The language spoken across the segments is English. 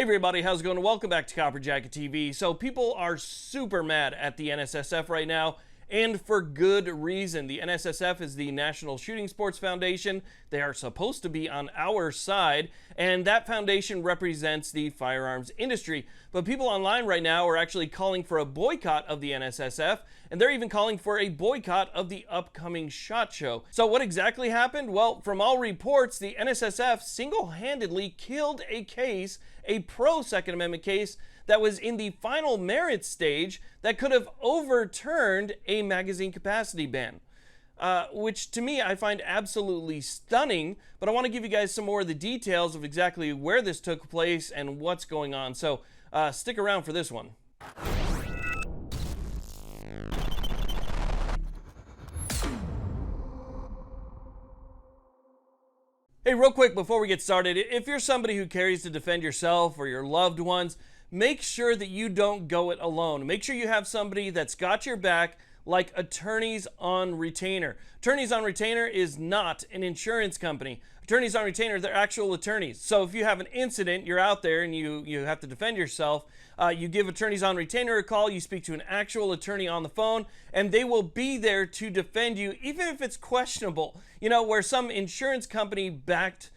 everybody, how's it going? Welcome back to Copper Jacket TV. So people are super mad at the NSSF right now, and for good reason. The NSSF is the National Shooting Sports Foundation. They are supposed to be on our side, and that foundation represents the firearms industry. But people online right now are actually calling for a boycott of the NSSF, and they're even calling for a boycott of the upcoming SHOT Show. So what exactly happened? Well, from all reports, the NSSF single-handedly killed a case, a pro-Second Amendment case, that was in the final merit stage that could have overturned a magazine capacity ban. Which to me I find absolutely stunning, but I want to give you guys some more of the details of exactly where this took place and what's going on. So stick around for this one. Hey, real quick before we get started, if you're somebody who carries to defend yourself or your loved ones, make sure that you don't go it alone. Make sure you have somebody that's got your back, like Attorneys on Retainer. Attorneys on Retainer is not an insurance company. Attorneys on Retainer, they're actual attorneys. So if you have an incident, you're out there and you have to defend yourself, you give Attorneys on Retainer a call, you speak to an actual attorney on the phone, and they will be there to defend you, even if it's questionable. You know, where some insurance company backed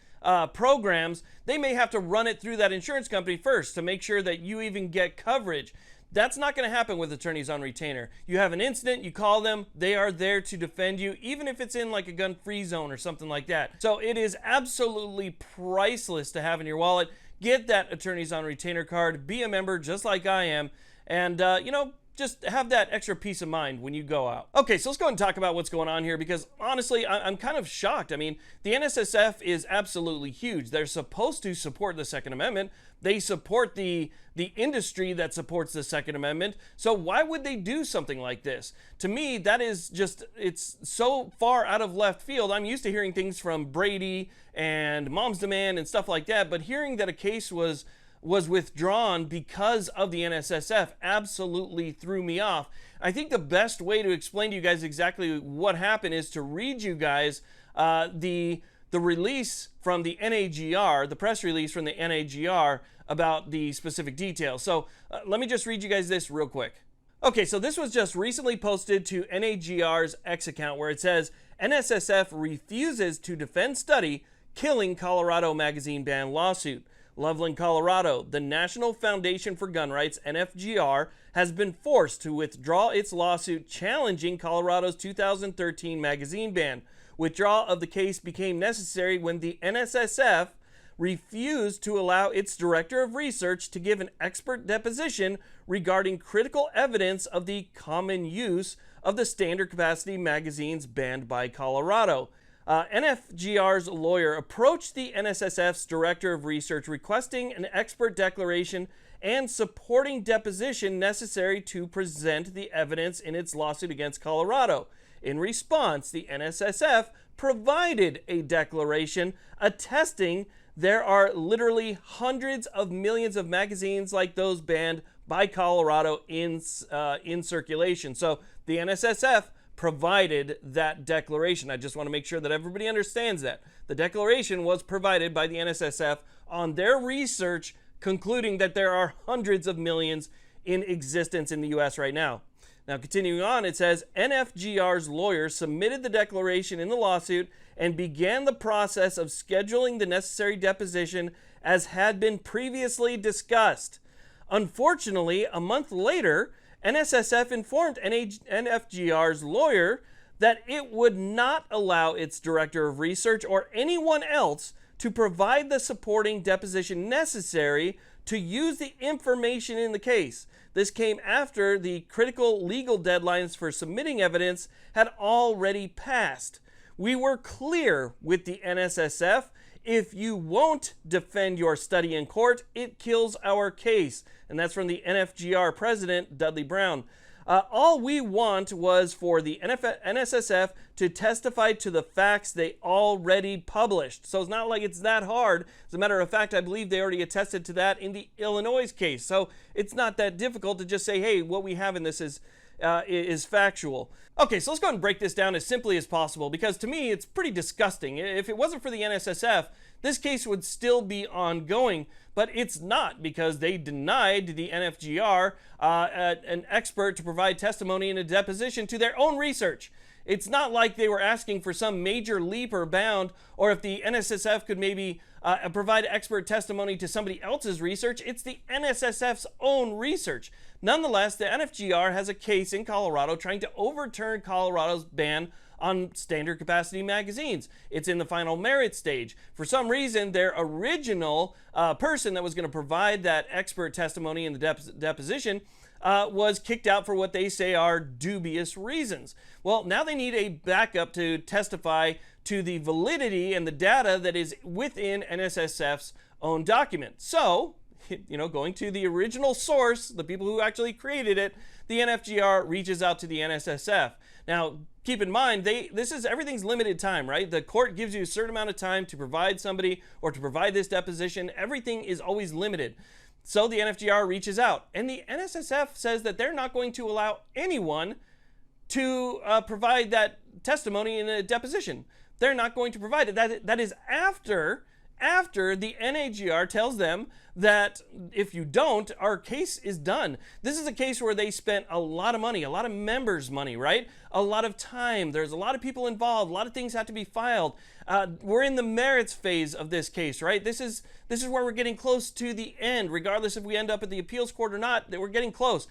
programs, they may have to run it through that insurance company first to make sure that you even get coverage. That's not going to happen with Attorneys on Retainer. You have an incident, you call them, they are there to defend you, even if it's in like a gun-free zone or something like that. So it is absolutely priceless to have in your wallet. Get that Attorneys on Retainer card, be a member just like I am, and you know, just have that extra peace of mind when you go out. Okay, so let's go ahead and talk about what's going on here, because honestly, I'm kind of shocked. I mean, the NSSF is absolutely huge. They're supposed to support the Second Amendment. They support the industry that supports the Second Amendment. So why would they do something like this? To me, that is just, it's so far out of left field. I'm used to hearing things from Brady and Mom's Demand and stuff like that, but hearing that a case was withdrawn because of the NSSF absolutely threw me off. I think the best way to explain to you guys exactly what happened is to read you guys the release from the NAGR, the press release from the NAGR about the specific details. So let me just read you guys this real quick. Okay, so this was just recently posted to NAGR's X account, where it says, NSSF refuses to defend study killing Colorado magazine ban lawsuit. Loveland, Colorado, the National Foundation for Gun Rights, NFGR, has been forced to withdraw its lawsuit challenging Colorado's 2013 magazine ban. Withdrawal of the case became necessary when the NSSF refused to allow its director of research to give an expert deposition regarding critical evidence of the common use of the standard capacity magazines banned by Colorado. NFGR's lawyer approached the NSSF's director of research requesting an expert declaration and supporting deposition necessary to present the evidence in its lawsuit against Colorado. In response, the NSSF provided a declaration attesting there are literally hundreds of millions of magazines like those banned by Colorado in circulation. So the NSSF provided that declaration. I just want to make sure that everybody understands that. The declaration was provided by the NSSF on their research, concluding that there are hundreds of millions in existence in the U.S. right now. Now, continuing on, it says, NFGR's lawyer submitted the declaration in the lawsuit and began the process of scheduling the necessary deposition as had been previously discussed. Unfortunately, a month later, NSSF informed NFGR's lawyer that it would not allow its director of research or anyone else to provide the supporting deposition necessary to use the information in the case. This came after the critical legal deadlines for submitting evidence had already passed. We were clear with the NSSF. If you won't defend your study in court, it kills our case. And that's from the NFGR president, Dudley Brown. All we want was for the NSSF to testify to the facts they already published. So it's not like it's that hard. As a matter of fact, I believe they already attested to that in the Illinois case. So it's not that difficult to just say, hey, what we have in this is factual. Okay, so let's go ahead and break this down as simply as possible, because to me it's pretty disgusting. If it wasn't for the NSSF, this case would still be ongoing, but it's not, because they denied the NFGR an expert to provide testimony in a deposition to their own research. It's not like they were asking for some major leap or bound, or if the NSSF could maybe provide expert testimony to somebody else's research. It's the NSSF's own research. Nonetheless, the NFGR has a case in Colorado trying to overturn Colorado's ban on standard capacity magazines. It's in the final merit stage. For some reason, their original person that was going to provide that expert testimony in the deposition was kicked out for what they say are dubious reasons. Well, now they need a backup to testify to the validity and the data that is within NSSF's own document. So, going to the original source, the people who actually created it, the NFGR reaches out to the NSSF. Now, keep in mind, everything's limited time, right? The court gives you a certain amount of time to provide somebody or to provide this deposition. Everything is always limited. So the NFGR reaches out, and the NSSF says that they're not going to allow anyone to provide that testimony in a deposition. They're not going to provide it. That is after the NAGR tells them that if you don't, our case is done. This is a case where they spent a lot of money, a lot of members' money, right? A lot of time. There's a lot of people involved. A lot of things have to be filed. We're in the merits phase of this case, right? This is where we're getting close to the end, regardless if we end up at the appeals court or not, that we're getting close.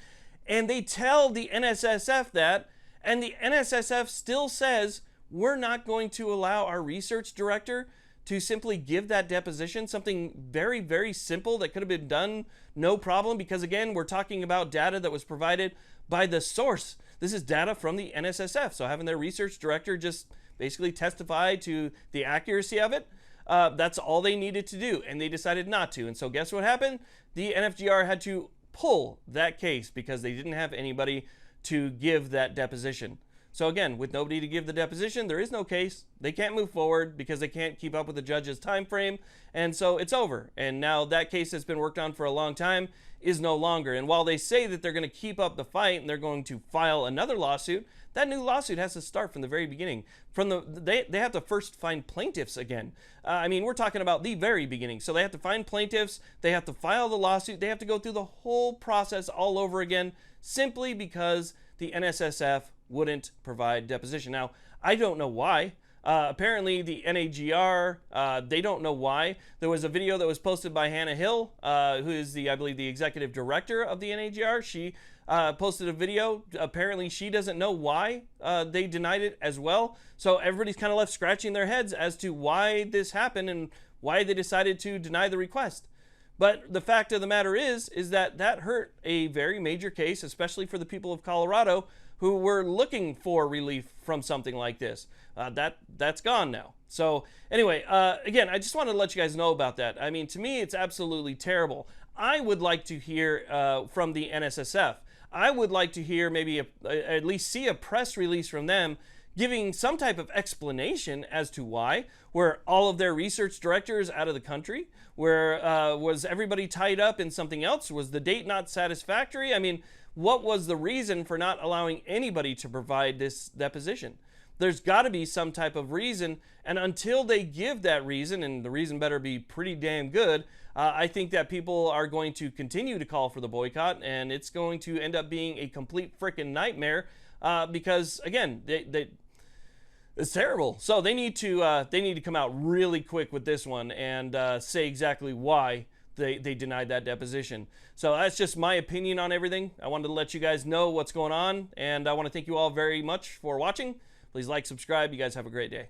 And they tell the NSSF that, and the NSSF still says, we're not going to allow our research director to simply give that deposition, something very, very simple that could have been done no problem, because again, we're talking about data that was provided by the source. This is data from the NSSF, so having their research director just basically testify to the accuracy of it, that's all they needed to do, and they decided not to. And so guess what happened? The NFGR had to pull that case because they didn't have anybody to give that deposition. So again, with nobody to give the deposition, there is no case. They can't move forward because they can't keep up with the judge's time frame, and so it's over. And now that case that's been worked on for a long time is no longer. And while they say that they're going to keep up the fight and they're going to file another lawsuit, that new lawsuit has to start from the very beginning. They have to first find plaintiffs again. We're talking about the very beginning. So they have to find plaintiffs, they have to file the lawsuit, they have to go through the whole process all over again, simply because the NSSF wouldn't provide deposition. Now, I don't know why. Apparently, the NAGR, they don't know why. There was a video that was posted by Hanna Hill, who is I believe, the executive director of the NAGR. She posted a video. Apparently, she doesn't know why they denied it as well. So everybody's kind of left scratching their heads as to why this happened and why they decided to deny the request. But the fact of the matter is that hurt a very major case, especially for the people of Colorado who were looking for relief from something like this. That's gone now. So anyway, again, I just wanted to let you guys know about that. I mean, to me, it's absolutely terrible. I would like to hear from the NSSF. I would like to hear maybe at least see a press release from them giving some type of explanation as to why. Were all of their research directors out of the country? Was everybody tied up in something else? Was the date not satisfactory? I mean, what was the reason for not allowing anybody to provide this deposition? There's got to be some type of reason, and until they give that reason, and the reason better be pretty damn good, I think that people are going to continue to call for the boycott, and it's going to end up being a complete freaking nightmare because, again, it's terrible. So they need to come out really quick with this one and say exactly why they denied that deposition. So that's just my opinion on everything. I wanted to let you guys know what's going on, and I want to thank you all very much for watching. Please like, subscribe. You guys have a great day.